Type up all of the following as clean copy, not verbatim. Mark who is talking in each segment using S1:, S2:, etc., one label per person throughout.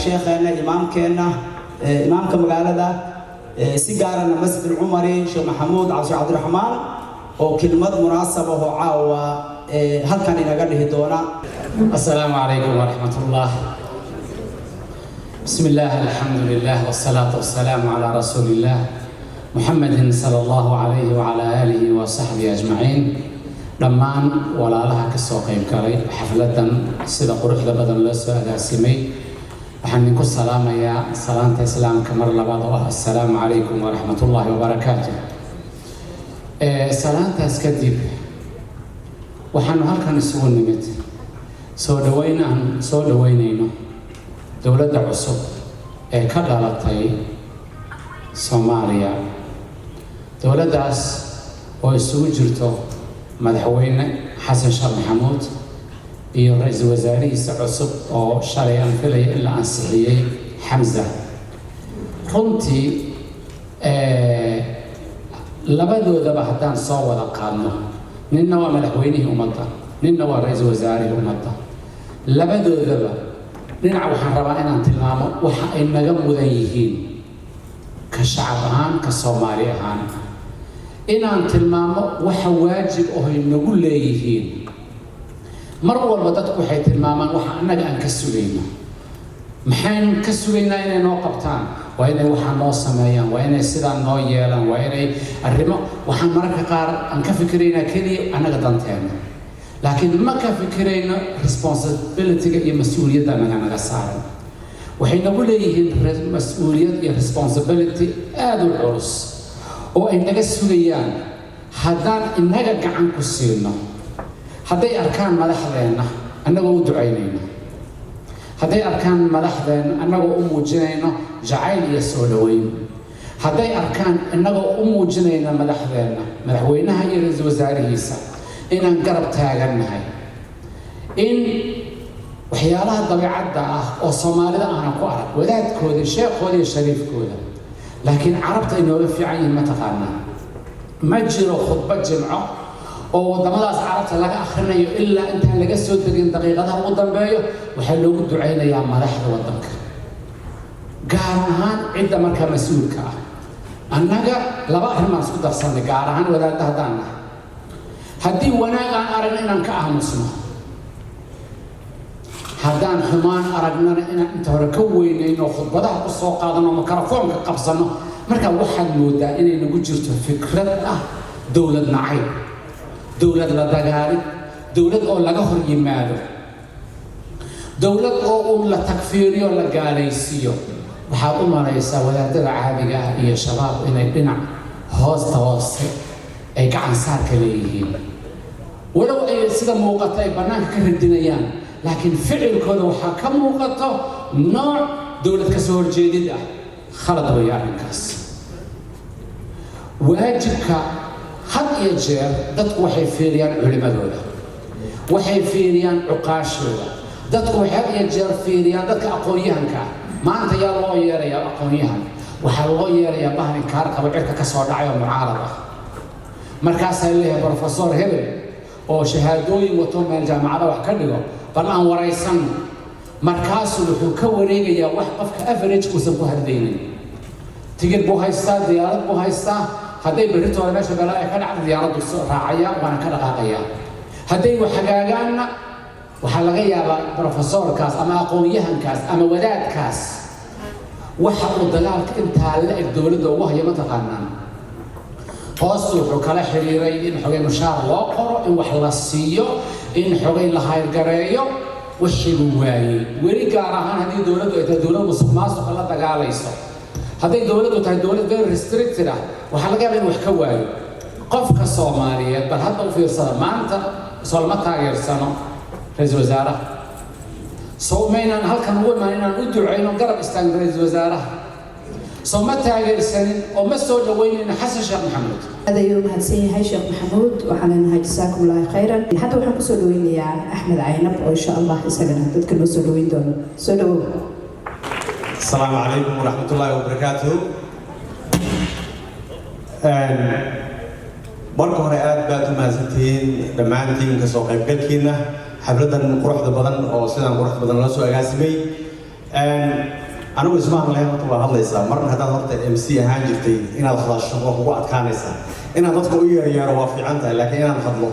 S1: شيخنا إمامك مقالة سيجارنا مسجد العمري شيخ محمود عبد الرحمن وكلمة مناسبة عاوة هل كان ينقله دونا.
S2: السلام عليكم ورحمة الله. بسم الله الحمد لله والصلاة والسلام على رسول الله محمد صلى الله عليه وعلى آله وصحبه أجمعين. دمان ولا لها كسوقين كري حفلة سيدة قروح بدن لسه أداسمي وحنكو السلام يا سلامة إسلام كمر لبعض. السلام عليكم ورحمة الله وبركاته. سلامة أسكتب وحنو هالكن السوون نمت سو دوينينو دولة عصب كدالتي سوماليا دولة داس ويسوي جرتو مدحوينه حسن شيخ محمود iyo ra'iisul wasaarihiisa cusub oo shalay aan filay in la ansixiyay Hamza. runtii labadoodaba haddaan soo wada qaadno ninna waa madaxweynihii ummadda ninna waa ra'iisul wasaarihii ummadda labadoodaba dhinaca waxaan rabaa inaan tilmaamo waxa ay naga mudan yihiin ka shacab ahaan ka Soomaali ahaan inaan tilmaamo waxa waajib oo ay nagu leeyihiin mar walba dadku waxay tilmaamaan waxa annaga aan ka sugayno maxaan ka sugaynaa inay noo qabtaan waa inay waxa noo sameeyaan waa inay sidaan noo yeelaan waa inay arrimo waxaan mararka qaar aan ka fikiraynaa kaliya annaga danteena laakiin ma ka fikirayno responsibility-ga iyo mas'uuliyadda naga saaran waxay nagu leeyihiin mas'uuliyad iyo responsibility aad u culus oo ay naga sugayaan haddaan inaga gacan ku siino hadday arkaan madaxdeena annagoo u ducaynayno hadday arkaan madaxdeena annagoo u muujinayno jacayl iyo soo dhaweyn hadday arkaan annagoo u muujinayno madaxdeena madaxweynaha iyo ra'iisul wasaarihiisa inaan garab taagannahay in waxyaalaha dabeecadda ah oo Soomaalida aan ku arag wadaadkooda sheekooda iyo shariifkooda laakiin carabta inooga fiican yihiin ma taqaanaa ma jiro khudbad jimco oo wadamadaas carabta laga akhrinayo ilaa intaan laga soo degin daqiiqadaha ugu dambeeyo waxaa loogu ducaynayaa madaxda wadanka gaar ahaan cidda markaa mas'uulka ah annaga laba arrimaan isku darsanay gaar ahaan wadaadda haddaan nahay haddii wanaag aan aragno inaan ka aamusno haddaan xumaan aragnana inaan inta hore ka weynayno khudbadaha ku soo qaadano mikrofoonka qabsano marka waxaad moodaa inay nagu jirto fikrad ah dowlad nacayb dowlad la dagaalid dowlad oo laga hor yimaado dowlad oo la takfiiriyo la gaalaysiiyo waxaad u malaysaa wadaadada caadiga ah iyo shabaab inay dhinac hoosta hoose ay gacan saarka leeyihiin walow ay sida muuqata ay bannaanka ka radinayaan laakiin ficilkooda waxaa ka muuqato nooc dowlad ka soo horjeedid ah khalad way arrinkaas waajibka had iyo jeer dadku waxay fiiriyaan culimadooda waxay fiiriyaan cuqaashooda dadku waxay had iyo jeer fiiriyaan dadka aqoon-yahanka ah maanta yaa loo yeerayaa aqoon-yahan waxaa loo yeerayaa bahal inkaar qabo cirka ka soo dhacay oo mucaarad ah markaasaa leeyahay professor hebel oo shahaadooyin wato meel jaamacada wax ka dhigo bal aan waraysan markaasuu wuxuu ka wareegayaa wax qofka average uusan ku hadlaynin tigir buu haystaa diyaarad buu haystaa hadday berritooda meesha galaa ay ka dhacdo diyaaraddu raacaya waana ka dhaqaaqaya hadday wax hagaagaanna waxaa laga yaabaa profesorkaas ama aqoon-yahankaas ama wadaadkaas waxa uu dagaalka intaa la eg dowladda ugu hayo mataqaanaan hoostu wuxuu kala xiriiray in xogay mushaar loo qoro in wax la siiyo in xogay la hayrgareeyo wixii uu waayey weli gaar ahaan haddii dowladdu ay tahay dowlad musuqmaasuqa la dagaalayso hadday dowladdu tahay dowlad very restricted ah waxaa laga yaabaa in wax ka waayo qofka Soomaaliyeed bal hadda u fiirsada maanta solma taageersano ra'iisul wasaaraha soo meynaan halkan ugu imaan inaan u duceyno garab istaagno ra'iisul wasaaraha soo ma taageersanin oo ma soo dhaweynayna xasan sheekh maxamuud
S3: هذا يوم هتسيني هاي شيخ محمود وعلى نهاية جزاكم الله خيرا حتى وحنا كسولوين يا أحمد عينب وإن شاء الله يسلمنا تذكر كسولوين دون سولو
S4: السلام عليكم ورحمة الله وبركاته marka hore aad baad u mahadsantihiin dhammaantiin ka soo qaybgalkiina xafladan quruxda badan oo sidan quruxda badan loo soo agaasimay anigu ismaan lahayn horta waa hadlaysaa marna haddaad horta MC ahaan jirtay inaad hadasho oo kugu adkaanaysa inaad dadka u yeero waa fiican tahay laakiin inaad hadlo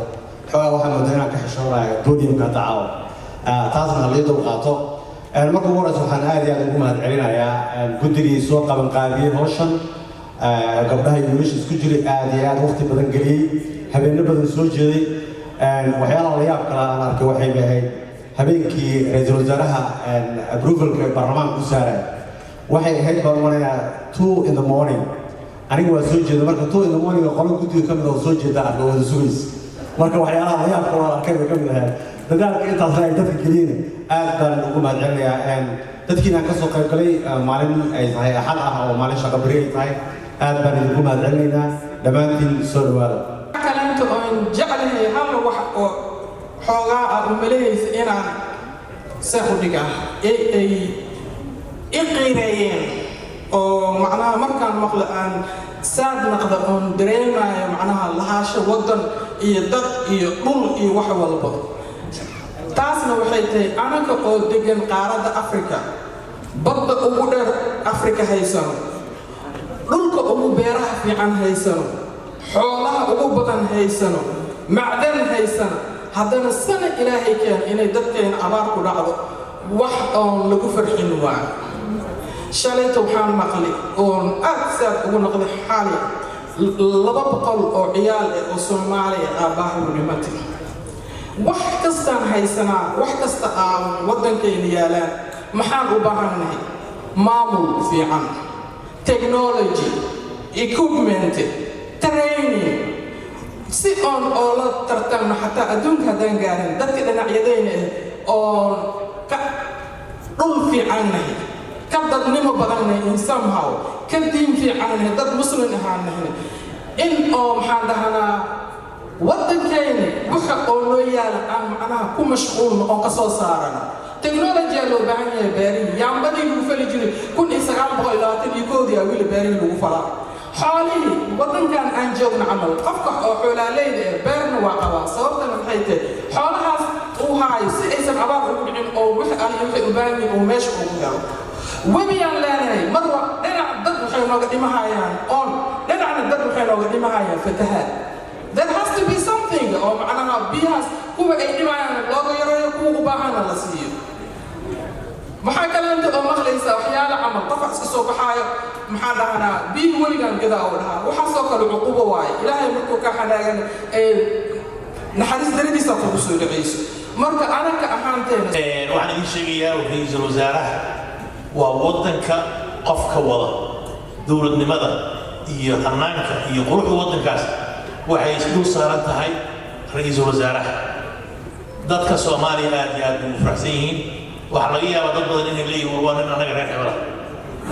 S4: xoogaa waxaa moodaa inaan ka xishoonayo podiumka dacaawo taasna haliyada u qaato marka ugu horeysa waxaan aad iyo aad ugu mahad celinayaa guddigii soo qabanqaabiyey hawshan gabdhaha iyo wiilasha isku jiray aad iyo aad waqti badan geliyey habeenno badan soo jeeday waxyaalaha la yaab kala aan arkay waxay ahayd habeenkii ra'iisul wasaaraha approvalka baarlamaanka u saaray waxay ahayd baan wanayaa 2 in the morning aniga waa soo jeeday marka 2 in the morning qolka guddiga ka mid ah oo soo jeeda arko wada sugays marka waxyaalaha la yaab kala arkay ka mid ahayd dadaalka intaas ay dadka geliyeen aad baan ugu mahad celinayaa dadkiina ka soo qayb galay maalin ay tahay axad ah oo maalin shaqo bari ay tahay aad baan ugu mahad celinaynaa dhammaantiin soo dhawaada
S5: kalaanta oo jecelahay hal wax oo xoogaa ah u maleeyay inaan saxu dhiga ay qiireeyeen oo macnaha markaan maqla aan saad naqda oon dareemayo macnaha lahaasho wadan iyo dad iyo dhul iyo wax walba taasna waxay tahay anaga oo degan qaaradda Afrika badda ugu dheer Afrika haysano dhulka ugu beeraha fiican haysano xoolaha ugu badan haysano macdan haysano haddana sana ilaahay keen inay dadkeena abaar ku dhacdo wax oon lagu farxin waa shalayta waxaan maqli oon aad saad ugu noqday xaali 200 oo ciyaal oo Soomaali ah baahi u dhimatay wax kastaan haysanaa wax kasta aan wadankeena yaalaan maxaan u baahanahay maamul fiican technology equipment training si on oo la tartamo xataa adduunka haddaan gaarin dadka dhinacyadayna oo ka dhul fiicannahay ka dadnimo badannahay in somehow ka diin fiicannahay dad muslim ahaanahay in oo maxaan dhahanaa waddankeena waxa oo loo yaala aan macnaha ku mashquulno oo ka soo saarana technology loo baahan yahay beerihi yaambadii lagu fali jiray 1921 yaa wili beerihi lagu falaa xoolihii waddankan aan joogno camal qofka oo xoolaaleyda beerna waa qabaa sababtana maxay tahay xoolahaas uu haayo si aysan abaar ugu dhicin oo wixii aan waxay u baahan yihiin oo meesha ugu galo webiyaan leenahay marwa dhinac dad waxay nooga dhimahayaan oon dhinacna dad waxay nooga dhimahayaan fatahaad there has to be something oo macnaha biyahaas kuwa ay dhimayaan looga yareeyo kuwa u baahana la siiyo maxaa kaleento oo maqlaysaa waxyaala camal qof iska soo baxaayo maxaa dhahanaa biyo weligaan gadaa oo dhahaa waxaasoo kale cuqubo waaye ilaahay markuu ka xanaagan naxariis daradiisa kugu soo dhacayso marka anaga ahaanteena
S6: waxaan idin sheegayaa ra'iisul wasaaraha waa waddanka qofka wada dowladnimada iyo hanaanka iyo quruxda waddankaas waxay isdul saaran tahay ra'iisul wasaaraha dadka Soomaaliya aad iyo aad ugu faraxsan yihiin waxa laga yaabaa dad badan inay leeyihiin war waa nin anaga reer hebel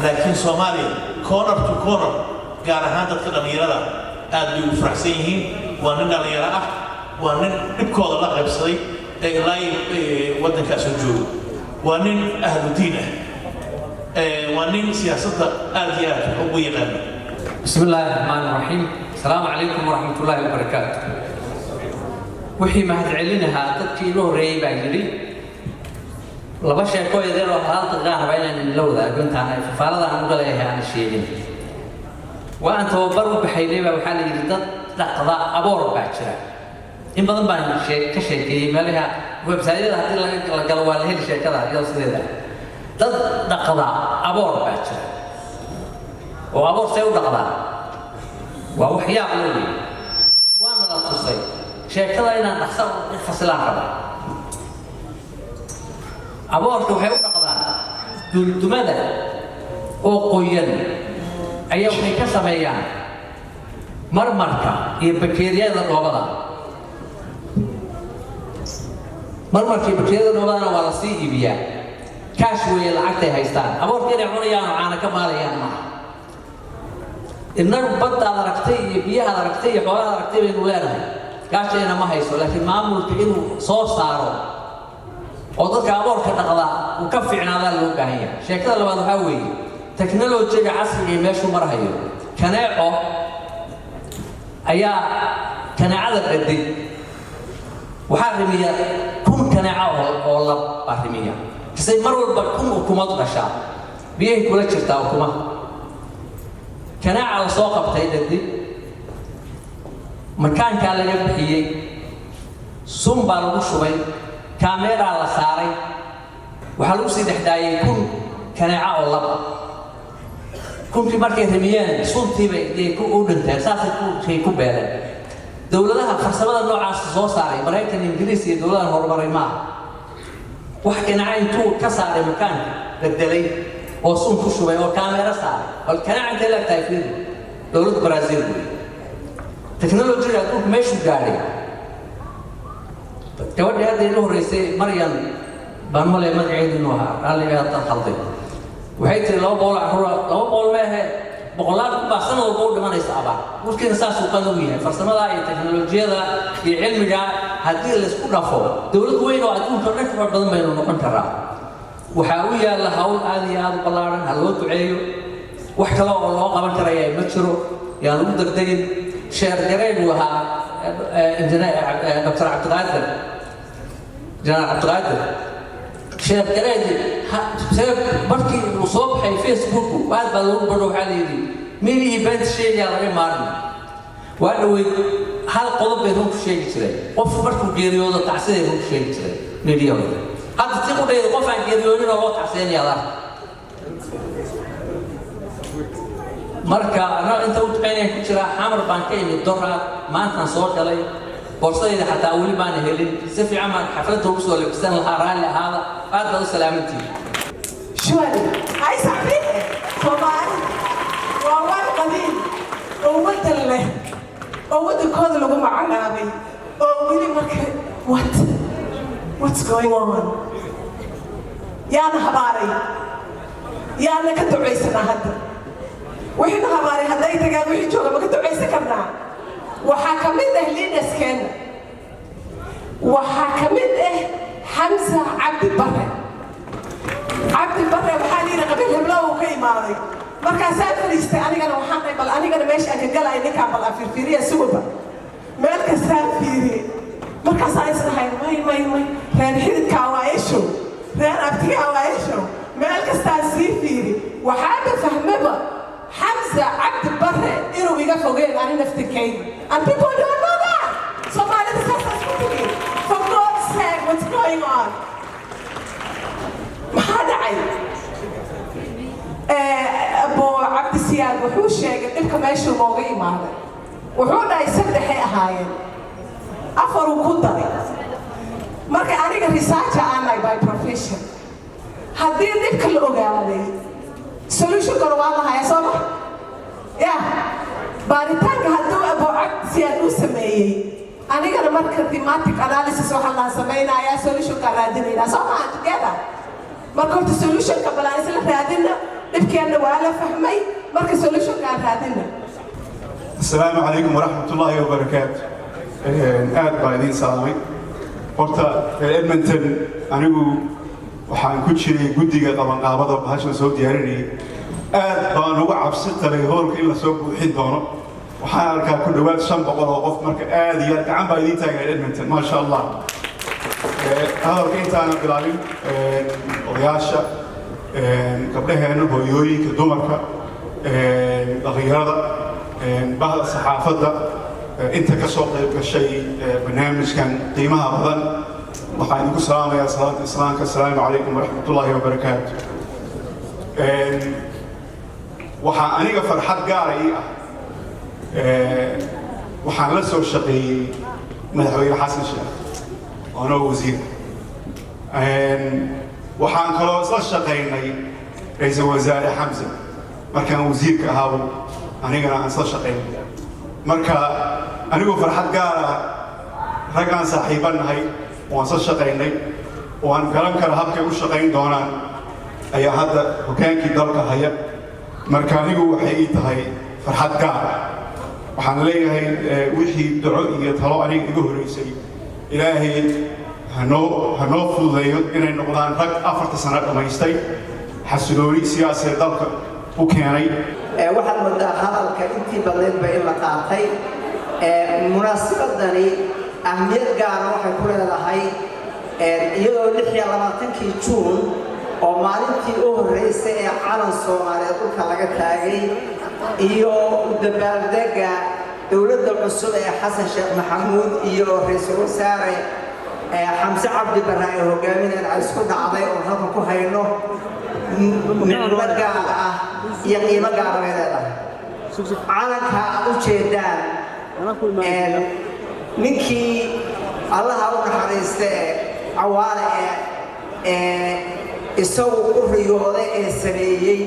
S6: laakiin Soomaaliya corner to corner gaar ahaan dadka dhalinyarada aad bay ugu faraxsan yihiin waa nin dhalinyaro ah waa nin dhibkooda la qaybsaday ee ilaa waddankaas u joogo waa nin ahlu diin ah waa nin siyaasadda aad iyo aad ugu yaqaan
S7: بسم الله الرحمن الرحيم السلام عليكم ورحمة الله وبركاته وحي مهد علينها تدكي له ريبا يري laba sheeko yar oo hal daqiiqo ah inaan la wadaago intaan fafaalada aan uga leeyahay aan sheegin waan tababar u baxaynay waxaa la yidhi dad dhaqda aboor baa jira in badan baan ka sheekeeyey meelaha website-yada haddii la galo waa la heli sheekada iyadoo sideeda dad dhaqda aboor baa jira oo aboor say u dhaqdaan waa waxyaab leeyahay waana la tusay sheekada inaan dhaqso fasilaan rabo aboorka waxay u dhaqdaan duldumada oo qoyan ayaa waxay ka sameeyaan marmarka iyo bakteeriyada dhoobada marmarka iyo bakteeriyada dhoobadana waa la sii iibiyaa kaash weeye lacagtay haystaan aboorka inay cunayaan oo caana ka maalayaan maaha innagu badda aad aragtay iyo biyaha aad aragtay iyo xoolaha aad aragtay baynu leenahay gaashayna ma hayso laakiin maamulka inuu soo saaro oo dadka aboorka dhaqda uu ka fiicnaadaa loo baahan yahay sheekada labaad waxaa weeye teknolojiga casriga ee meeshuu marahayo kaneeco ayaa kaneecada dhaday waxaa rimiya 1000 kaneeco oo lab baa rimiya kisay mar walba 1000 ukumood dhashaa biyahay kula jirtaa ukumaha kaneeca la soo qabtay dhaday makaankaa laga bixiyey sun baa lagu shubay kaameeraa la saaray waxaa lagu sii dhexdaayay 1000 kaneeco oo lab كنت مركز رميان صوتي بيكون أودنتها ساسة كي كوبالة دولتها فرسمة النوع عصا صاري بريك الإنجليزي دولة هربري معه وحكي نعين تو كسر مكان للدليل وصوم كشوبة وكاميرا صار والكناعي تلاك تايفين دولة برازيل تكنولوجيا تقول ماشي قاري تودي هذه له رئيسي مريم بنملي مدعين النهار قال لي يا تخلطي وحيت لو بقول ما هي بقولات بحسن والبقول ما نستعبا ممكن أساس وقانونية فرسمة لا التكنولوجيا لا العلم جاء هذه اللي سكون فوق دولة وين وعدون كرنك بدل ما ينون ترى وحاوية لهول هذه بلارن هلو تعيو وحكلا الله قبل كريه متشرو يعني نقدر تجد شهر جريد وها دكتور عبد القادر جنرال عبد القادر شهر جريد بسبب بركي وصبح فيسبوك وبعد بلور بروح عليه مين يبان شيء يا رجل مارن وأنا هل قلب بينهم شيء كذا وفي بركو جيريو ده تعسير بينهم شيء كذا نريو هذا تقول ده وقف عن جيريو ده الله تعسير يا الله مركا أنا أنت وتبيني كشرا حمر بانكين الدرة ما أنت صوت علي بورصة إذا حتى أولي ما نهلين سفي عمل حفلة رقص ولا بستان الهران هذا هذا سلامتي
S8: شوالي هاي سعبين صباحي وأول قليل وولد الله وولد كود اللي هم عربي وولي مركب what's going on يا أنا هباري يا أنا كنت عيسنا هذا وحنا هباري هذا يتقال وحي جوغا ما كنت عيسى كنا وحاكمين أهلين أسكن وحاكمين حمزة عبد البر عبد البر وحالي قبل هبلو وكي ماضي مركز سافريست أنا وحنا بل أنا ماشي أجل إنك عمل أفريقيا سوبا مركز سافري مركز عايزنا هاي ماي كان حيد كوايشو كان أبتي كوايشو مركز تاسيفيري وحاجة فهمها حمزة عبد البر إنه بيجا فوقين أنا نفتكين and people don't know that so my little sisters for God's sake what's going on هذا عيب أبو عبد السياد وحوش شيء إلك ما يشوف موقعي معنا وحونا يسدح هاي أفرو كدري مركي أنا research أنا by profession هذين ذيك الأوجالي solution كروالها هاي صباح يا باريتانك هدو أبو عبد السياد وسميه أنا كنا مركز thematic analysis وحنا سمينا يا solution كرادينا صباح together مركز solution كبلانس لرادينا نبكي أنا ولا فهمي مركز solution كرادينا
S9: السلام عليكم ورحمة الله وبركاته. aad baa idin salaamay horta Edmonton anigu waxaan ku jiray guddiga qabanqaabada bahashan soo diyaarinayay aad baan uga cabsi qabay hoolka in la soo buuxin doono waxaan arkaa ku dhawaad 500 oo qof marka aad iyo gacan baa idin taagan Edmonton ma sha Allah hadalka intaanan bilaabin odayaasha gabdhaheena hooyooyinka dumarka dhalinyarada bahda saxaafadda inta ka soo qayb gashay barnaamijkan qiimaha badan waxaan idinku salaamayaa salaanta islaamka assalaamu calaykum waraxmatullaahi wabarakaatu waxaa aniga farxad gaara ii ah waxaan la soo shaqeeyey madaxweyne xasan sheekh anoo wasiir waxaan kaloo isla shaqaynay ra-iisul wasaare xamse markaan wasiirka ahaabo anigana aan isla shaqaynay marka anigu farxad gaara raggaan saaxiiba nahay waan isla shaqaynay waan garan kara habkay u shaqayn doonaan ayaa hadda hogaankii dalka haya marka anigu waxay ii tahay farxad gaara waxaan leeyahay wixii duco iyo talo aniga iga horeysay ilaahay hanoo fududeeyo inay noqdaan rag 4 sano dhammaystay xasilooni siyaasadeed dalka u keenay
S10: waxaad moodaa hadalka intii badneedba in la qaatay munaasabadani ahmiyad gaara waxay ku leedahay iyadoo 26 juun oo maalintii u horreysay ee calan Soomaaliyeed dhulka laga taagay iyo dabaaldega dowladda cusub ee Xasan Sheekh Maxamuud iyo ra'iisul wasaare xamse cabdi barre ay hogaaminayaan ay isku dhacday oo halka ku hayno micno gaar ah iyo qiimo gaar ah leedahay calanka u jeedaan ninkii allaha u naxariistay cawaale isagu u riyooday ee sameeyey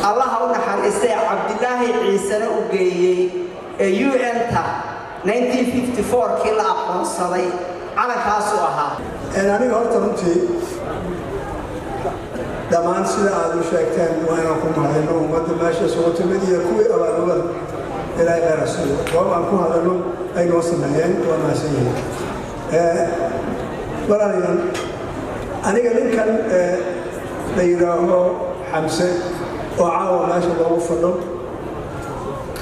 S10: allaha u naxariistay cabdilaahi ciisana u geeyey ee UN-ta 1954 kii la aqoonsaday calankaasu ahaa
S11: aniga horta runtii dhammaan sida aad u sheegteen waa inaan ku mahadino ummadda meesha isugu timid iyo kuwii abaalubada ilaahay khayr asiiyo goob aan ku hadalno ay noo sameeyeen waa mahadsan yihiin walaalayaal aniga ninkan la yidhaaho xamse oo caawa meesha loogu fadho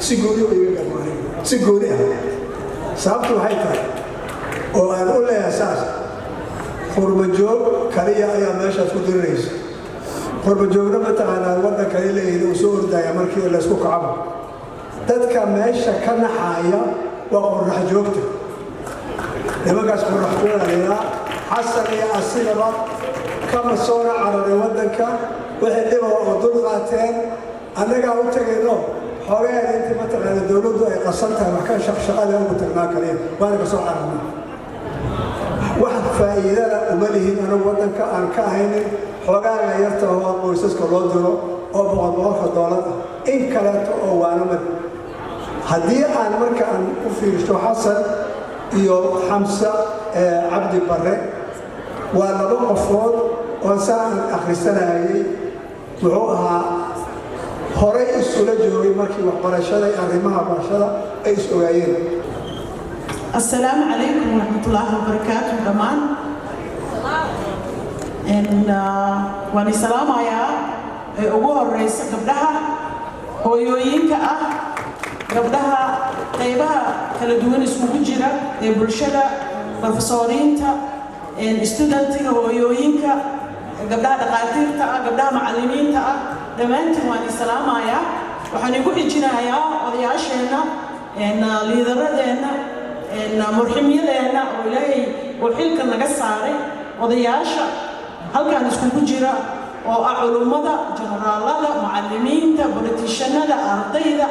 S11: si gooni u iga garmaanay si gooni ah sababtu waxay tahay oo aan u leeyahay saas qurbajoog kaliya ayaa meeshaas ku dirinaysa qurbajoogna mataqaanaa waddan kale leeyihin uu soo ordaya markii laysku kacabo dadka meesha ka naxaaya waa qorrax joogta nimankaas qorrax jooganayaa xasan iyo asigaba kama soona cararay waddanka wixii dhiba oo dul qaateen annagaa u tegayno xogeeda intii mataqaana dowladdu ay qasan tahay wax ka shaqada ugu tagnaa kaliya waana ka soo cararnaa wax faa'iidada uma lihin anagu waddanka aan ka ahaynin xogaaga yarta oo qoysaska loo diro oo $100 in kaleeto oo waana mad haddii aan marka aan u fiiristo xasan iyo xamse cabdi barre waa laba qofood oo saan akhrisanayay wuxuu ahaa horay isula joogay markii waxbarashada iyo arrimaha barashada ay is ogaayeen
S12: السلام عليكم ورحمة الله وبركاته كمان وأنا سلام يا أبوه الرئيس قبلها هو يوينك قبلها قيبها كلا دوين اسمه جرا برشلة بروفيسورين تا استودنتين هو يوينك قبلها دكاترة تا قبلها معلمين تا دمانت وأنا سلام يا وحنقول الجناية وضيعشنا إن ليدردنا إن مرحمينا وإلهي وحيلك نجساري وضياشة هل كان اسمه جرا وعلومة جنرالة معلمين بوليتيشنة أرضية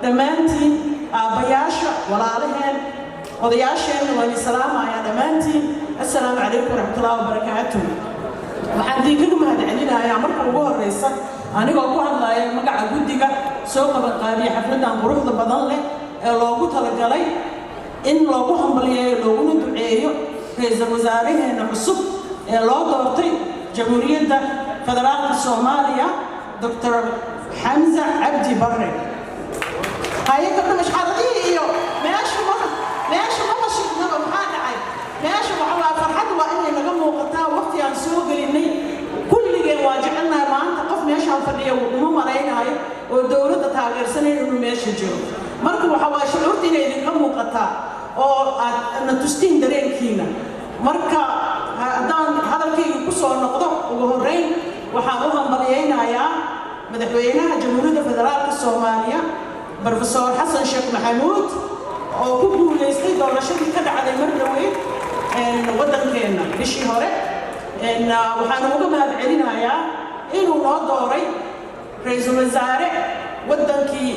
S12: دمانتي بياشة ولا عليهن وضياشة والسلام يا دمانتي السلام عليكم ورحمة الله وبركاته وحدي كلهم هذا علينا يا مركب جوه الرئيس أنا قاعد الله يا مقع جودك سوق بقاري حفلنا بروح ضبضان له لو قلت لك علي إن لو همبليه لو ندعيه رئيس الوزراء هنا عصب لو ضرطي جمهورية فدرالة الصومالية دكتور حمزة عبدي بري هاي قبل مش حاضرين ماشي ما شفنا محاضرة عاي ماشي وحوا فرحت وإني نجمع وقتها وقت ينسوق لإني كل جي واجعنا ما أنت قف ماشي هالفرية ومو مرينا هاي والدولة تتاجر سنة إنه ماشي جو مركب وحوا شلورتي نيجي نجمع وقتها أو أن تستين درين كينا marka haddaan hadalkayga ku soo noqdo ugu horreyn waxaan u hambalyaynayaa madaxweynaha jamhuuriyadda federaalka soomaaliya brofesor xasan sheekh maxamuud oo ku guulaystay doorashadii ka dhacday mar dhaweyd waddankeenna bishii hore waxaan uga mahad celinayaa inuu noo dooray ra-iisul wasaare waddankii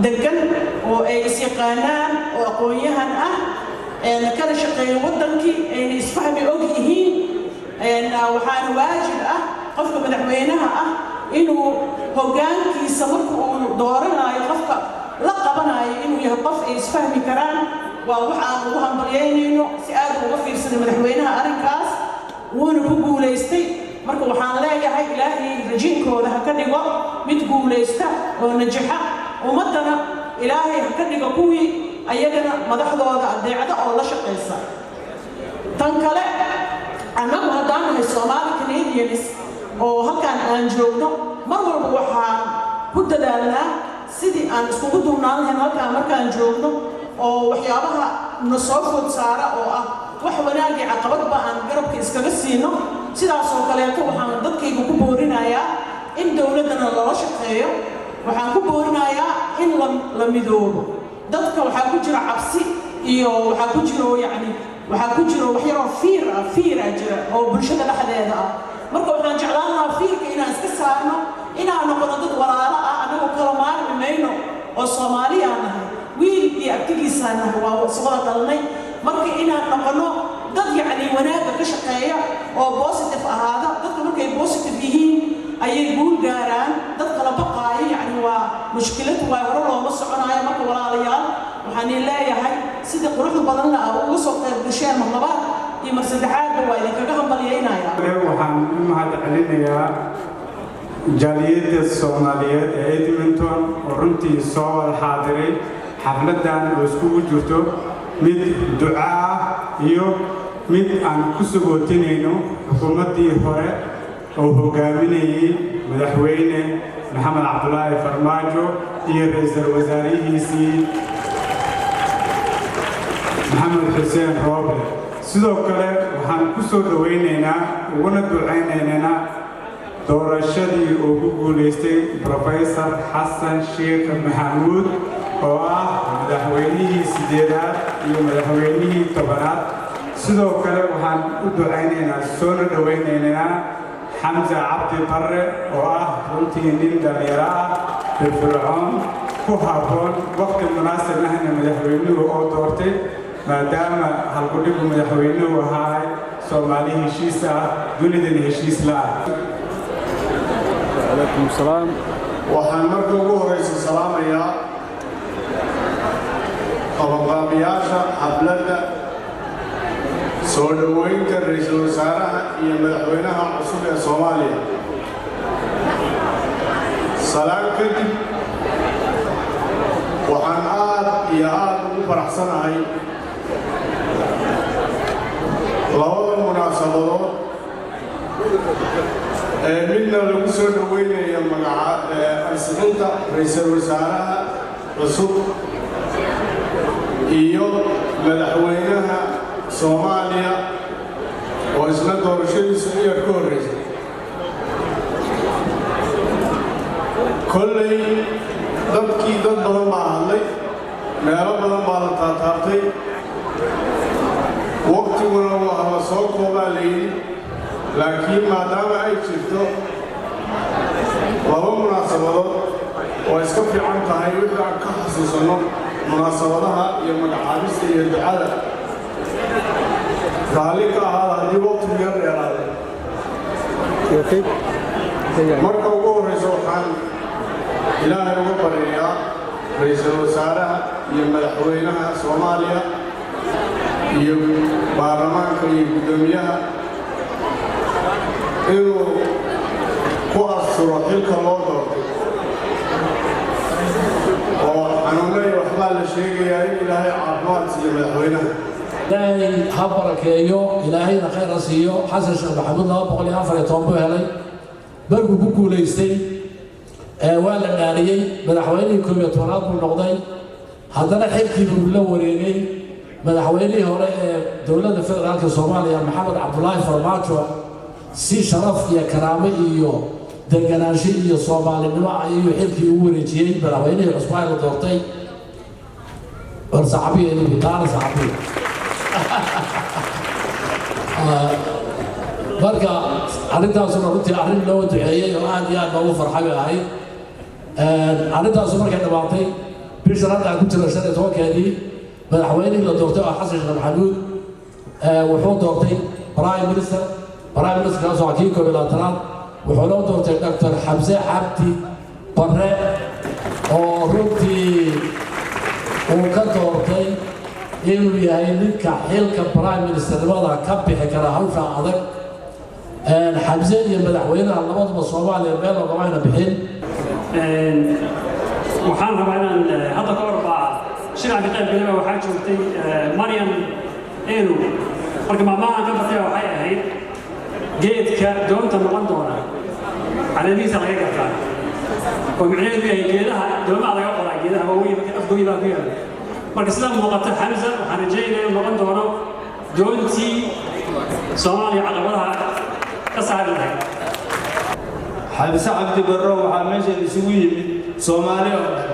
S12: degan oo ay is-yaqaanaan oo aqoon-yahan ah kala shaqeeya waddankii ayna isfahmi og yihiin waxaana waajib ah qofka madaxweynaha ah inuu hoggaankiisa marka uu dooranayo qofka la qabanayo inuu yahay qof ay isfahmi karaan waa wax aan ugu hambalyaynayno si aad uga fiirsanay madaxweynaha arrinkaas wuuna ku guulaystay marka waxaan leeyahay ilaahay rajiinkooda ha ka dhigo mid guulaysta oo najaxa ummaddana ilaahay ha ka dhigo kuwii ayagana madaxdooda adeecda oo la shaqaysa tan kale annagu haddaan nahay Somali Canadians oo halkaan aan joogno mar walba waxaan ku dadaalnaa sidii aan iskugu duubnaan lahayn halkaan markaan joogno oo waxyaabaha na soo food saara oo ah wax wanaag iyo caqabadba aan garabka iskaga siino sidaas oo kaleeto waxaan dadkayga ku boorinayaa in dowladdana loola shaqeeyo waxaan ku boorinayaa in la midoobo dadka waxaa ku jira cabsi iyo waxaa ku jiro wax yaroo fiira jira oo bulshada dhexdeeda ah marka waxaan jeclaan lahaa fiirka inaan iska saarno inaan noqono dad walaalo ah anagoo kala maarmi mayno oo Soomaaliya nahay wiil iyo abtigiisa nahay waa soo dalnay marka inaan noqono dad wanaagga ka shaqeeya oo positive ahaada dadka markay positive yihiin ayay guul gaaraan dad kala baqaayo waa mushkilad waa hore looma soconayo marka walaalayaal waxaan leeyahay sida quruxda badan uga soo qayb gasheen mar labaad iyo mar saddexaadba waa idinkaga hambalyaynayaa
S13: waxaan u mahad celinayaa jaaliyadda Soomaaliyeed ee Edmonton oo runtii soo wada xaadiray xafladan oo iskugu jirto mid ducaa iyo mid aan ku sugootinayno xukuumaddii hore oo hogaaminayay madaxweyne maxamed cabdulaahi farmaajo iyo ra'iisul wasaarihiisii maxamed xuseen rooble sidoo kale waxaan ku soo dhawaynaynaa uguna ducaynaynaa doorashadii uu ku guulaystay Professor Xasan Sheekh Maxamuud oo ah madaxweynihii 8aad iyo madaxweynihii 10aad sidoo kale waxaan u ducaynaynaa soo dhawaynaynaa Xamza Cabdi Barre oo ah runtii nin dhalinyaro ah firfircoon ku habboon waqti munaasib ahna madaxweynuhu oo doortay maadaama halkudhigu madaxweynuhu ahaa Soomaali heshiis ah dunidana heshiis la ah
S14: عليكم السلام
S15: waxaan marka ugu horeysa salaamayaa qabanqaabiyaasha xafladda soo dhaweynta ra'iisul wasaaraha iyo madaxweynaha cusub ee Soomaaliya salaam kadib waxaan aad iyo aad ugu faraxsanahay labada munaasabadood midna lagu soo dhaweynayo magaca ansixinta ra'iisul wasaaraha cusub iyo madaxweynaha Soomaaliya oo isla doorashadiisa iyo ka horeysay kolley dad badan baa hadlay meelo badan baa la taataabtay waqtiguna waa la soo koobaa layidhi laakiin maadaama ay jirto laba munaasabadood oo iska fiican tahay wixii aan ka xasuusanno munaasabadaha iyo magacaabista iyo ducada raalli ka ahaada haddii waqtigu yar dheeraaday marka ugu horreysa waxaan ilaahay uga baryayaa ra'iisul wasaaraha iyo madaxweynaha Soomaaliya iyo baarlamaanka iyo guddoomiyaha inuu ku asturo xilka loo doortay oo xanuunay waxbaa la sheegayaa in ilaahay caafimaad siiyo madaxweynaha
S2: ilaahay ha barakeeyo ilaahayna khayr ha siiyo xasan sheekh maxamuud 214 buu helay markuu ku guulaystay waa la dhaariyey madaxweynihii 11aad buu noqday haddana xilkii buu la wareegay
S14: madaxweynihii hore ee dowladda federaalka Soomaaliya Maxamed Cabdullaahi Farmaajo si sharaf iyo karaamo iyo deganaansho iyo Soomaalinimo ayuu xilkii ugu wareejiyay madaxweynihii cusub ee la doortay warsaxaabiyada bitaana saxaabiye marka arrintaasuna runtii arrin loo duceeyey oo aad iyo aad loogu farxay ahayd arrintaasu markay dhammaatay bishan hadda ku jira 15keedii madaxweynihii la doortay oo xasan sheekh maxamuud wuxuu doortay prime minister kaasoo kii koob iyo labaatanaad wuxuu loo doortay dr xamse cabdi barre oo runtii uu ka doortay inuu yahay ninka xilka prime ministernimada ka bixi kara hawsha adag xamse iyo madaxweynaha labaduba Soomaaliya meel loogamayna bixin
S16: waxaan rabaa inaan hadda ka warbaa shirca ka qayb galay waxaa joogtay Maryam Eenu marka maamaha ka batay waxay ahayd geedka doonta noqon doona caleemihiisa laga gartaa oo micnaheedu yahay geedaha doonta laga qoraa geedaha waaweyn marka afgooyi baa ku yaala marka sida muuqata Xamza waxaan rajaynayaa inuu noqon doono doontii Soomaaliya caqabadaha ka saari lahayd
S17: xamse cabdi barre waxaa meeshan isugu yimid Soomaali oo dhan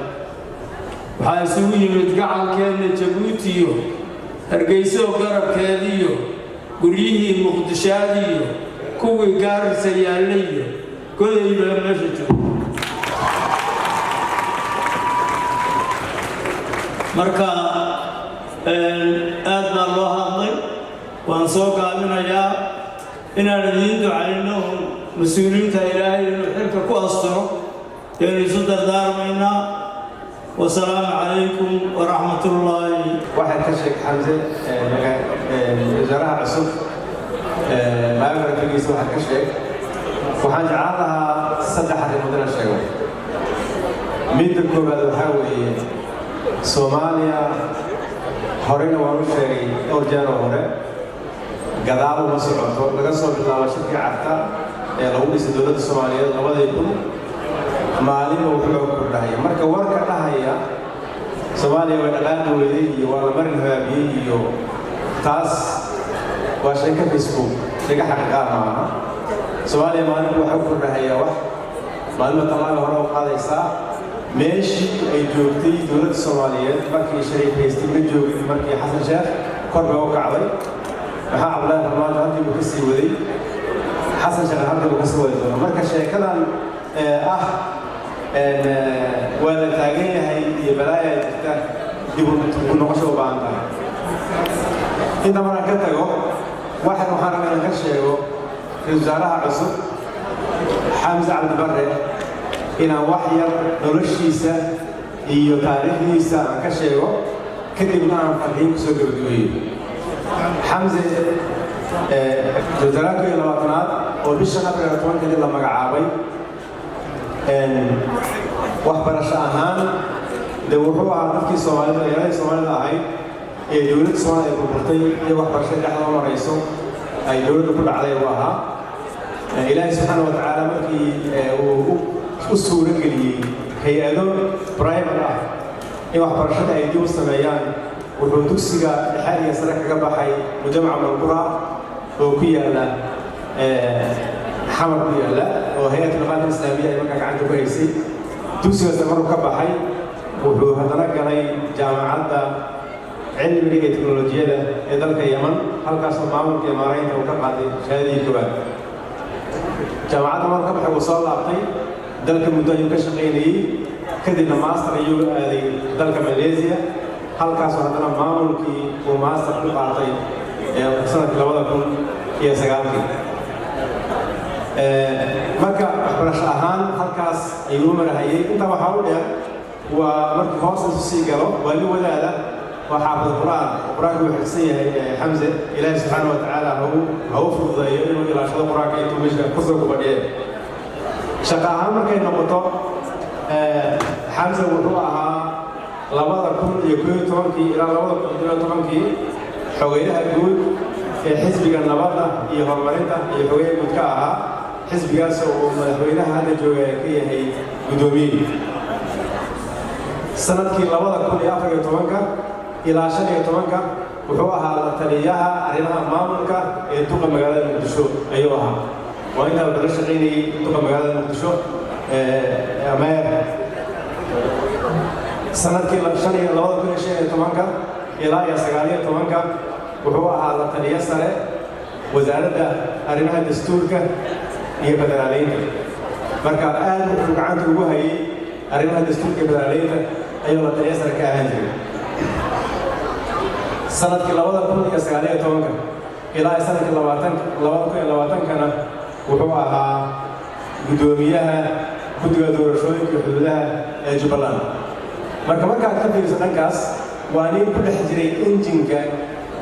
S17: waxaa isugu yimid gacankeena Jabuuti iyo Hargeysa garabkeeda iyo guryihii Muqdishaad iyo kuwii Gaarisa yaallay iyo godayba meesha jooga marka aad baa loo hadlay waan soo gaabinayaa inaan idiin ducayno مسؤولينتا إلهي الحركة كواسطة يعني صدر دار منا والسلام عليكم ورحمة الله.
S18: واحد كشك حمزة وزراء عصف ما يقدر تجلس واحد كشك وحنجعلها صدق حد مدير الشيء. ميت الكوبا الحاوي سوماليا هورينا وروشي أورجانا هوري قدامه مسؤولته لقصوا بالله وشكي عرتا lagu dhisay dowladda Soomaaliyeed 2000 maalin uu wuxuu ku dhahay marka warka dhahaya Soomaaliya way dhaqaaqi weeyay iyo waa la marin haabiyay iyo taas waa shay ka Facebook laga xaqiiqaa maaha Soomaaliya maalin wuxuu ku dhahaya wax maalmo talaabo hore u qaadaysa meeshii ay joogtay dowladda Soomaaliyeed markii shariifaystay ma joogin markii Xasan Sheekh kor baa u kacday waxa Cabdullaahi Farmaajo halkii uu ka sii waday حسن شغال هذا وكسر ويزور مركز شيكلا ولا تاجية هي بلايا تحت يبون نقشوا بعضها إذا مرة كتجو واحد محارب من الكشيء في وزارة عصر حمزة عبد البر إن وحيا نرشيسة إيو تاريخيسة كشيء كتبنا عن فلين كسر بدوي حمزة وزارة الوطنات وبالشغل الوطن كذي لما قعابي وحبرش أهان دوّروا على نفس السوالف يا السوالف هاي دولة السوالف البرتي وحبرش اللي ما رئيسه أي دولة كل عليه وها إلهي سبحانه وتعالى مكي وأسطورة قليل هي أدون برايم الله وحبرش أي دول السمايان والبندوسية الحالية سنة كجبهة مجمع من القرى وكيا لا حمر كيا لا وهيئة الغاية الإسلامية يمكن عنده كويسي دوسية استمروا كجبهة وهذا جاي جامعة علم التكنولوجيا ده إذا اليمن هل كاسم معمول كمارين أو كبعض شهادة كبار جامعة مر كجبهة وصل لعطي ذلك مدة يمكن شقيني كذا ماستر يو ذلك ماليزيا هل كاسو هذا معمول كي وماستر كبعضي سنة كلامنا كون هي سجانتي marka waxbarasho ahaan halkaas ay loo marahayay inta waxa uu dheer waa markii hoos u sii galo wali wadaada waa xaafid quraanku wuxuu xigsan yahay Xamza Ilaahay subhanahu wa ta'ala hawo fududeeyo inuu ilaashado quraanka intuu meesha ku soo kubadhiyo shaqa ahaan markay noqoto Xamza wuxuu ahaa 2011 ilaa 2012 xogeyaha guud ee xisbiga nabadda iyo horumarinta iyo xogeyaha guud ka ahaa xisbigaas oo madaxweynaha hadda jooga ka yahay gudoomiye sanadkii 2014 ilaa 15 wuxuu ahaa la taliyaha arrimaha maamulka ee duqa magaalada muqdisho ayuu ahaa waa intaa wuxuu la shaqaynayay duqa magaalada muqdisho ameer sanadkii 2015 ilaa 2019 wuxuu ahaa la taliya sare wasaaradda arrimaha dastuurka iyo federaaleynta marka aad wuxuu gacanta ugu hayay arrimaha dastuurka iyo federaaleynta ayuu la taliya sare ka ahaan jiray sanadkii 2019 ilaa sanadkii 2020kana wuxuu ahaa gudoomiyaha guddiga doorashooyinka xuduudaha ee Jubbaland marka markaad ka fiiriso dhankaas waa nin ku dhex jiray injinka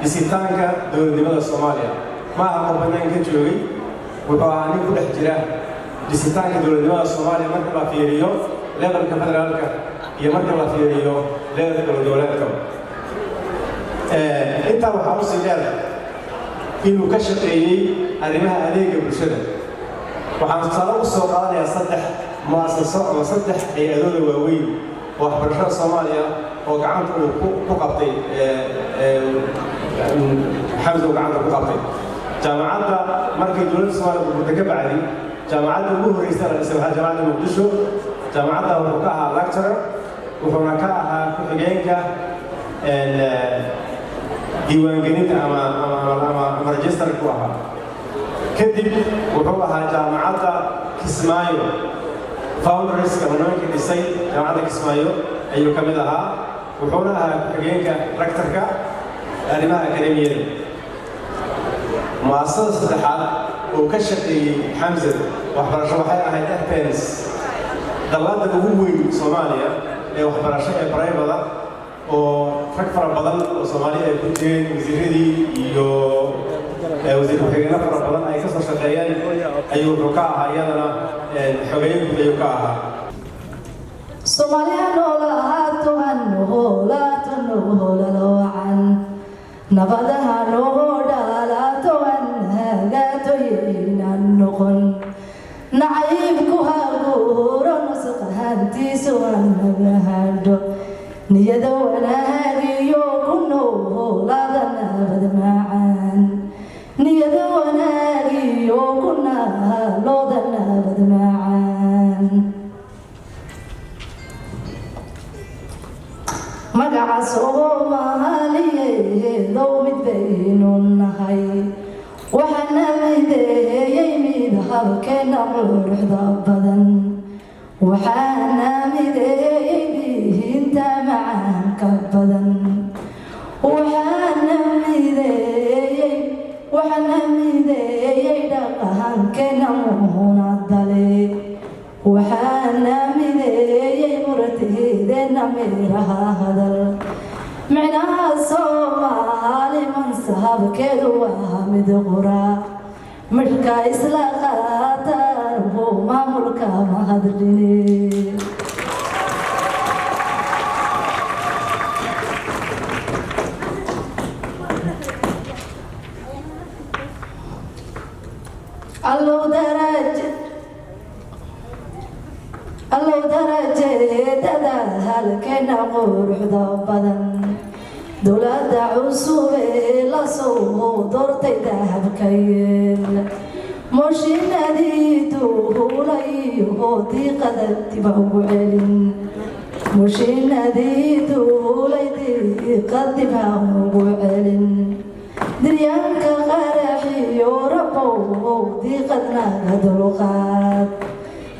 S18: dhisitaanka dowladnimada Soomaaliya ma aha bannaan ka joogay wuxuu ahaa nin ku dhex jira dhisitaanka dowladnimada Soomaaliya marka la fiiriyo levelka federaalka iyo marka la fiiriyo levelka dowladka inta waxaa u sii dheer inuu ka shaqeeyay arrimaha adeegga bulshada waxaan tusaale u soo qaadanayaa 3 mu'assaso ama 3 hay'adood waaweyn oo waxbarashada Soomaaliya oo gacanta uu ku qabtay xamza uu gacanta ku qabtay jaamacadda markii dowladda Soomaaliya burburtay ka bacdi jaamacadda ugu horreysay la dhisay waxaa jaamacadda Muqdisho jaamacadda wuxuu ka ahaa lecturer wuxuuna ka ahaa ku-xigeenka diiwaangelinta ama register ku ahaa kadib wuxuu ahaa jaamacadda Kismaayo founders kamanooyinka dhisay jaamacadda Kismaayo ayuu ka mid ahaa wuxuuna ahaa ku-xigeenka rectorka arrimaha akademiyada mu'assasada saddexaad oo ka shaqeeyay Xamza waxbarasho waxay ahayd FPNS dalladda ugu weyn Soomaaliya ee waxbarasho ee private oo rag fara badan oo Soomaaliya ay ku jireen wasiiradii iyo wasiir ku-xigeenka fara badan ay ka soo shaqeeyeen ayuu wuxuu ka ahaa iyadana xogeyn guud ayuu ka ahaa
S19: Soomaaliya noolaato noolaato noolaacan nabadaha noolaato hagaato yeelan noqon naciibku haguuro nusqahantiisu nagahadho niyada wanaagiyo ku noolaada nabad macaan niyada wanaagiyo ku noolaada nabad macaan magaca Soomaaliyeedow mid baynu nahay waxaana mideeyay mid halkeena quruxda badan waxaana mideeyay diinta macaanka badan waxaana mideeyay dhaqankeena muunadale waxaana mideeyay murtideena miraha hadal micnaha Soomaali mansahabkeedu waa mid qura marka isla qaataan maamulka mahadline allow darajeedada halkeena quruxda badan dowladda cusub ee la soo doortay dahabka yeel mooshinadii duulayo diiqada tiba ugu celin mooshinadii duulay diiqad tiba ugu celin diryaanka qaraxiyo rabow diiqadna dulqaad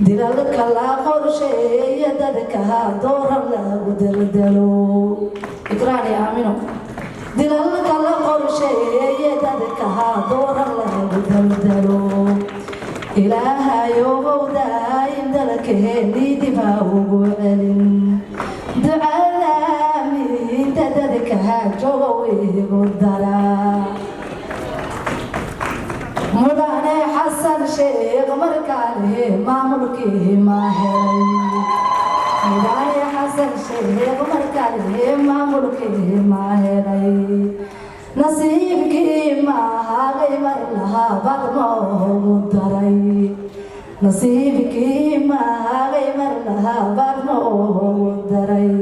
S19: dilalka la qorsheeya dadka dooran lagu daldalo ikraani aamino dilalka la qorsheeya dadka dooran lagu daldalo ilaahayow daa'im dalkeennii dib ha ugu celin ducada aaminta dadka jooga igu dara mudane xasan sheekh markaale maamulkii ma helay mudane xasan sheekh markaale maamulkii ma helay nasiibkii ma hagay mar lahaa badma ugu daray nasiibkii ma hagay mar lahaa badma ugu daray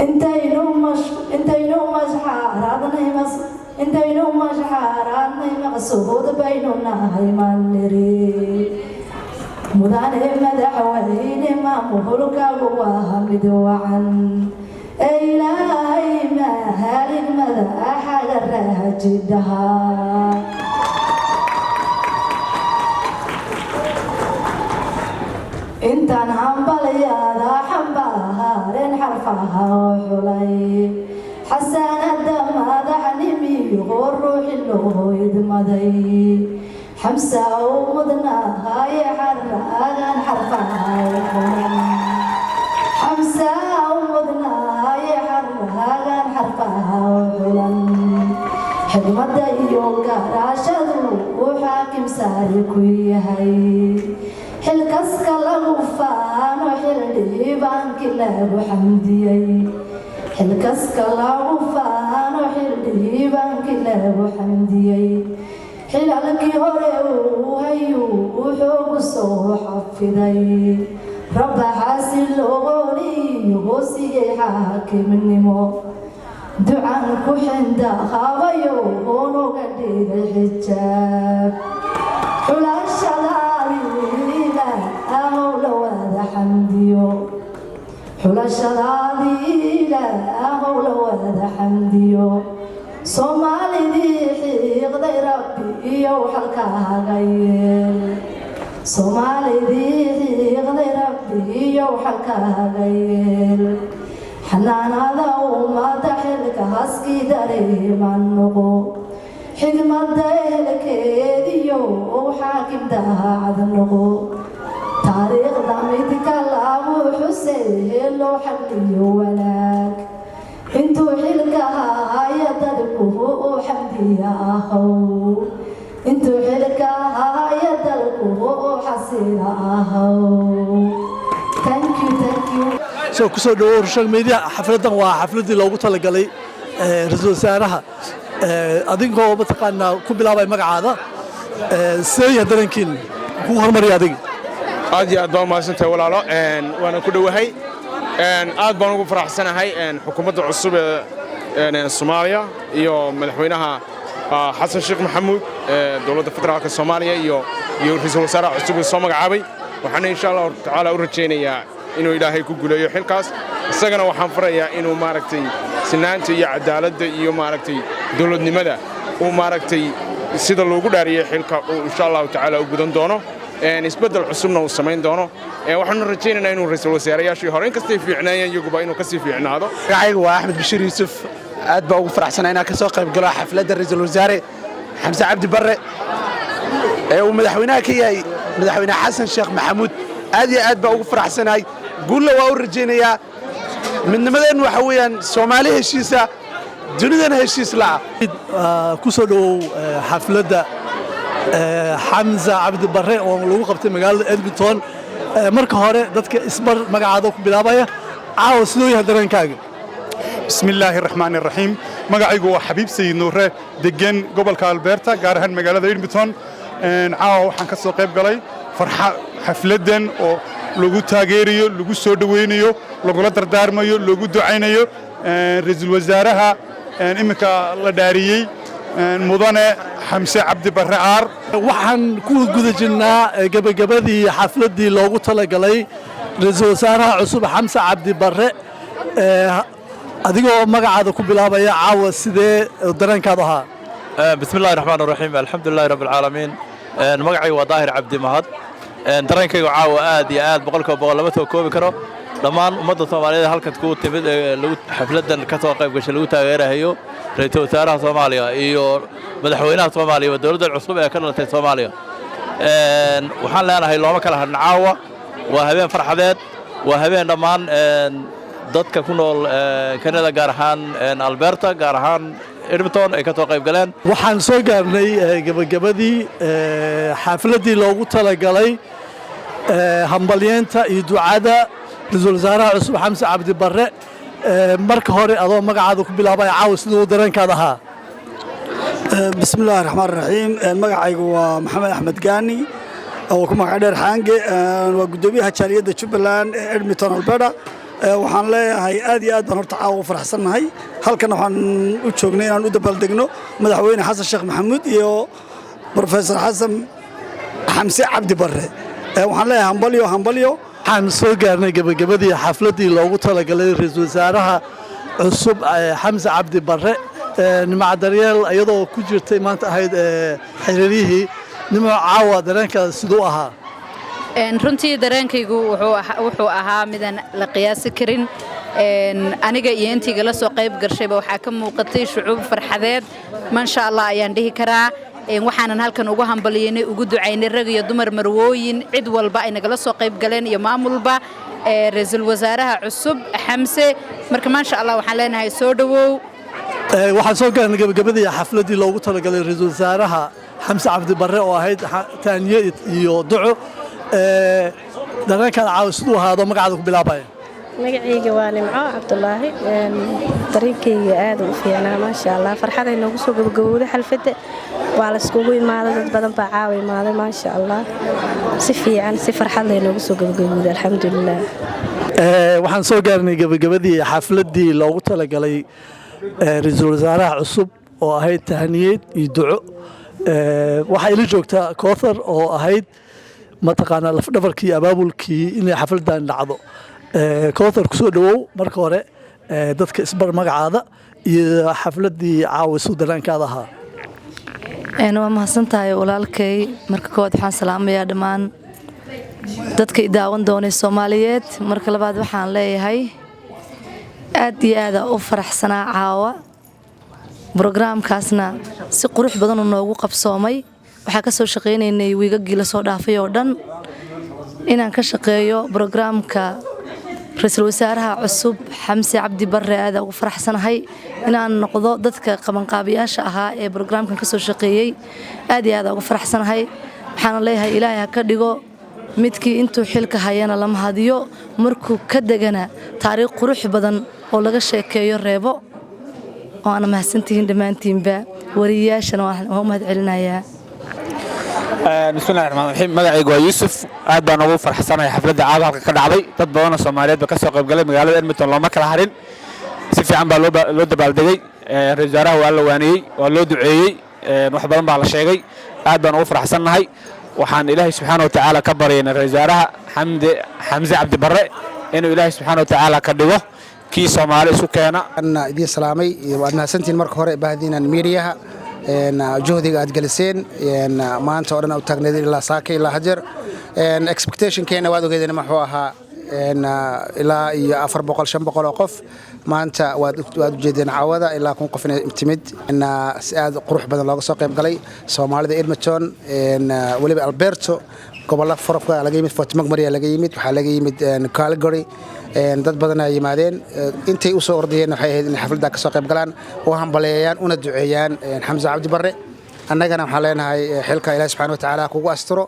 S19: intaynu mashxaaradnay maqsuud baynu nahay maniri mudane madaxweyne maamulkaagu waa mid wacan ee ilaahay mahaalin madaxaga raajidhaha intaan hambalyaada xambaareen xarfaha oo xulay xasaanada madaxnimiyo ruuxi loo idmaday xamsa u mudnaahaye xaraagan xarfaha oo xulan xamsa u mudnaahaye xaraagan xarfaha oo xulan xigmada iyo garaashadu uu xaakim saari ku yahay xilkaska lagu faano xildhibaanki lagu xamdiyey xilkaska lagu faano xildhibaanki lagu xamdiyey xilalkii hore uu hayuu wuxuugu soo xafiday rabba xaasilooniyo hoosigay xaakimnimo ducan ku xinda qabayo oonuga dhigay xijaab xulashadaadii ilaahow la wada xamdiyo soomaalidii xiiqday rabbi iyo xalkaaga yeel soomaalidii xiiqday rabbi iyo xalkaaga yeel xanaanada ummada xilka haskii dareeman noqo xigmada ehelkeediyo ou xaakim daacad noqo taariikhda midka lagu xusee loo xagliyo wanaag intuu xilka haya dadku u xamdiya ahow intuu xilka haya dalku u xasila ahow thank you
S20: soo ku soo dhawow Rushag Media xafladan waa xafladii loogu talagalay ra'iisul wasaaraha adinkoo mataqaanaa ku bilaabay magacaada seeya dareenkiin ku hormariya adiga
S21: aad iyo aad baan mahadsantahay walaalo waana ku dhowahay aad baan ugu faraxsanahay xukuumadda cusub ee Soomaaliya iyo madaxweynaha xasan sheekh maxamuud dowladda federaalka Soomaaliya iyo ra'iisul wasaaraha cusub ee soo magacaabay waxaan insha Allah taala u rajaynayaa inuu ilaahay ku guuleeyo xilkaas isagana waxaan farayaa inuu maaragtay sinaanta iyo cadaaladda iyo maaragtay dowladnimada uu maaragtay sida loogu dhaariyay xilka uu insha Allah taala u gudan doono isbedel cusubna uu samayn doono waxaan rajaynaynaa inuu ra'iisul wasaarayaashii hore inkastay fiicnaayeen iyaguba inuu ka sii fiicnaado
S20: magacaygu waa Axmed Bashir Yuusuf aad baa ugu faraxsanahay inaan ka soo qayb galo xafladda ra'iisul wasaare Xamse Cabdi Barre ee uu madaxweynaha ka yahay madaxweyne xasan sheekh maxamuud aad iyo aad baa ugu faraxsanahay guulla waa u rajaynayaa midnimadeen waxa weeyaan Soomaali heshiisa dunidana heshiis la'a ku soo dhawow xafladda Xamse Cabdi Barre oo lagu qabtay magaalada Edmonton marka hore dadka isbar magacaada ku bilaabaya caawa sidoo yahay dareenkaaga
S9: bismillaahi raxmaani raxiim magacaygu waa xabiib sayid nuure degan gobolka alberta gaar ahaan magaalada Edmonton caawa waxaan ka soo qayb galay xafladan oo lagu taageerayo lagu soo dhaweynayo lagula dardaarmayo lagu ducaynayo ra'iisul wasaaraha iminka la dhaariyay mudane Xamse Cabdi Barre aar
S20: waxaan ku guda jirnaa gabagabadii xafladii loogu talagalay ra'iisul wasaaraha cusub Xamse Cabdi Barre adigoo magacaada ku bilaabaya caawa sidee dareenkaadu ahaa
S22: bismillaahi raxmaani raxiim alxamdulilaahi rabbil caalamiin magacaygu waa daahir cabdi mahad dareenkaygu caawa aad iyo aad boqolkiiba boqol lama soo koobi karo dhammaan ummadda Soomaaliyeed halkan ku timid lagu xafladan ka soo qayb gashay lagu taageerayo ra'iisul wasaaraha Soomaaliya iyo madaxweynaha Soomaaliya iyo dowladda cusub ee ka dhalatay Soomaaliya waxaan leenahay looma kala hadhin caawa waa habeen farxadeed waa habeen dhammaan dadka ku nool Canada gaar ahaan Alberta gaar ahaan Edmonton ay ka soo qayb galeen
S20: waxaan soo gaarnay gabagabadii xafladii loogu talagalay hambalyeenta iyo ducada ra'iisul wasaaraha cusub Xamse Cabdi Barre marka hore adoo magacaada ku bilaabay caawa sidoo dareenkaada ahaa
S23: bismillaahi raxmaani raxiim magacaygu waa maxamed axmed gaani oo ku magac dheer xaange waa gudoomiyaha jaaliyadda Jubbaland ee Edmonton Alberta waxaan leeyahay aad iyo aad baan horta caawa u faraxsannahay halkan waxaan u joognay inaan u dabaaldegno madaxweyne xasan sheekh maxamuud iyo brofesor xasan xamse cabdi barre waxaan leeyahay hambalyo hambalyo
S1: waxaan soo gaarnay gabagabadii xafladdii loogu talagalay ra-iisul wasaaraha cusub xamse cabdi barre nimca daryeel iyadoo ku jirtay maanta ahayd xiriirihii nimco caawa dareenkaada siduu ahaa
S3: runtii dareenkaygu wuxuu ahaa midaan la qiyaasi karin aniga iyo intiiga la soo qayb gashayba waxaa ka muuqatay shucuub farxadeed maasha allah ayaan dhihi karaa waxaanan halkan ugu hambalyeynay ugu ducaynay rag iyo dumar marwooyin cid walba ay nagala soo qayb galeen iyo maamulba ra-iisul wasaaraha cusub xamse marka maasha allah waxaan leenahay soo dhowow
S1: waxaan soo gaarnay gabagabadii xafladdii loogu talagalay ra-iisul wasaaraha xamse cabdi barre oo ahayd taaniye iyo duco dareenkaada caawa siduu ahaado magacaada ku bilaabaya
S4: magacayga waa nimco cabdulaahi dareenkayga aad u fiicnaa maasha allah farxaday noogu soo gabagabowday xalfadda waa la iskugu imaaday dad badan baa caawa imaaday maasha allah si fiican si farxad leh noogu soo gabagabowday alxamdulilah
S1: waxaan soo gaarnay gabagabadii xafladdii loogu talagalay ra-iisul wasaaraha cusub oo ahayd tahniyeed iyo duco waxaa ila joogtaa koothar oo ahayd mataqaanaa lafdhabarkii abaabulkii inay xafladdan dhacdo koothar ku soo dhowow marka hore dadka isbar magacaada iyo xafladdii caawa suu dareenkaada ahaa
S19: waa mahadsantahay walaalkay marka koowaad waxaan salaamayaa dhammaan dadka i daawan doonay Soomaaliyeed marka labaad waxaan leeyahay aad iyo aad u faraxsanaa caawa barnaamijkaasna si qurux badan oo noogu qabsoomay waxaa ka soo shaqeynaynay wiigagii la soo dhaafay oo dhan inaan ka shaqeeyo barnaamijka ra-iisul wasaaraha cusub xamse cabdi barre aad ugu faraxsanahay inaan noqdo dadka qabanqaabiyaasha ahaa ee barnaamijkan ka soo shaqeeyay aad iyo aad ugu faraxsanahay waxaan leeyahay ilaahay ha ka dhigo midkii intuu xilka hayana lama hadiyo markuu ka degana taariikh qurux badan oo laga sheekeeyo reebo oo aan mahadsantihiin dhammaantiinba wariyaashana waan u mahad celinayaa
S24: bismillahi raxmaani raxiim magacaygu waa yuusuf aad baan ugu farxsanahay xafladda caawa halka ka dhacday dad badan oo Soomaaliyeed ba ka soo qayb galay magaalada Edmonton looma kala harin si fiican baa loo dabaaldegay ra-iisul wasaaraha waa la waaniyey waa loo duceeyey wax badan baa la sheegay aad baan ugu farxsanahay waxaan ilaahay subxaanahu wa tacaala ka baryaynaa ra-iisul wasaaraha xamse cabdi barre inuu ilaahay subxaanahu wa tacaala ka dhigo kii Soomaali isu keena
S25: idin salaamay waad mahadsantiin marka hore baahdiinan miidiyaha juhdiga aad geliseen maanta oo dhan u taagneedeen ilaa saaka ilaa hajar expectation keena waad ogeedeen maxuu ahaa ilaa iyo 400 500 oo qof maanta waad u jeedeen caawada ilaa 1,000 qof inay timid si aad qurux badan looga soo qayb galay Soomaalida Edmonton waliba Alberto gobolka Farafka laga yimid Fort McMurray laga yimid waxa laga yimid Calgary dad badan ay yimaadeen intay u soo ordayeen waxay ahayd in xafladda ka soo qayb galaan oo hambaleeyaan una duceeyaan xamse cabdi barre annagana waxaan leenahay xilka ilaahay subxaanahu wa tacaala kugu astiro